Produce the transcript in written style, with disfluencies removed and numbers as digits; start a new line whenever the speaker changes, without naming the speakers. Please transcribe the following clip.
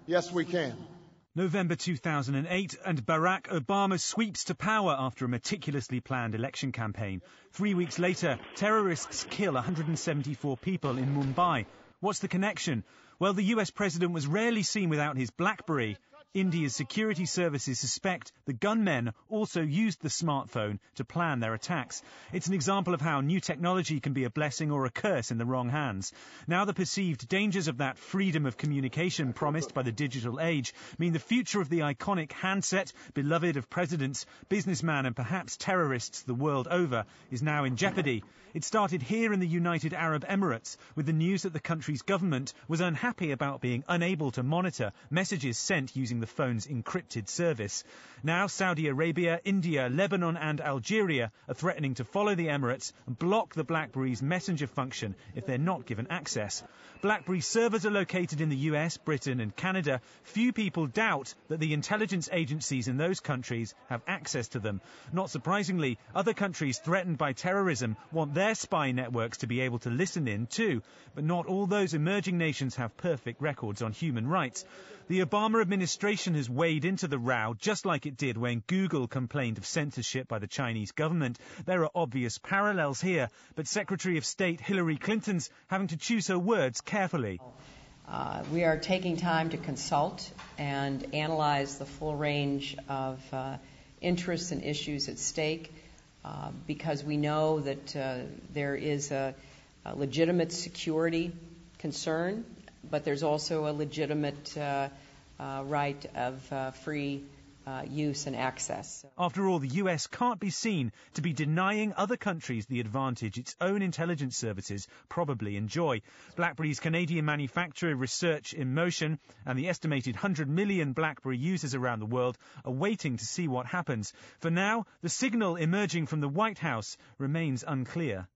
Yes, we can.
November 2008, and Barack Obama sweeps to power after a meticulously planned election campaign. 3 weeks later, terrorists kill 174 people in Mumbai. What's the connection? Well, the US president was rarely seen without his BlackBerry. India's security services suspect the gunmen also used the smartphone to plan their attacks. It's an example of how new technology can be a blessing or a curse in the wrong hands. Now the perceived dangers of that freedom of communication promised by the digital age mean the future of the iconic handset, beloved of presidents, businessmen and perhaps terrorists the world over, is now in jeopardy. It started here in the United Arab Emirates with the news that the country's government was unhappy about being unable to monitor messages sent using the phone's encrypted service. Now Saudi Arabia, India, Lebanon and Algeria are threatening to follow the Emirates and block the BlackBerry's messenger function if they're not given access. BlackBerry servers are located in the US, Britain and Canada. Few people doubt that the intelligence agencies in those countries have access to them. Not surprisingly, other countries threatened by terrorism want their spy networks to be able to listen in too. But not all those emerging nations have perfect records on human rights. The Obama administration has waded into the row just like it did when Google complained of censorship by the Chinese government. There are obvious parallels here, but Secretary of State Hillary Clinton's having to choose her words carefully.
We are taking time to consult and analyze the full range of interests and issues at stake because we know that there is a legitimate security concern, but there's also a legitimate right of free use and access.
After all, the US can't be seen to be denying other countries the advantage its own intelligence services probably enjoy. BlackBerry's Canadian manufacturer Research in Motion and the estimated 100 million BlackBerry users around the world are waiting to see what happens. For now, the signal emerging from the White House remains unclear.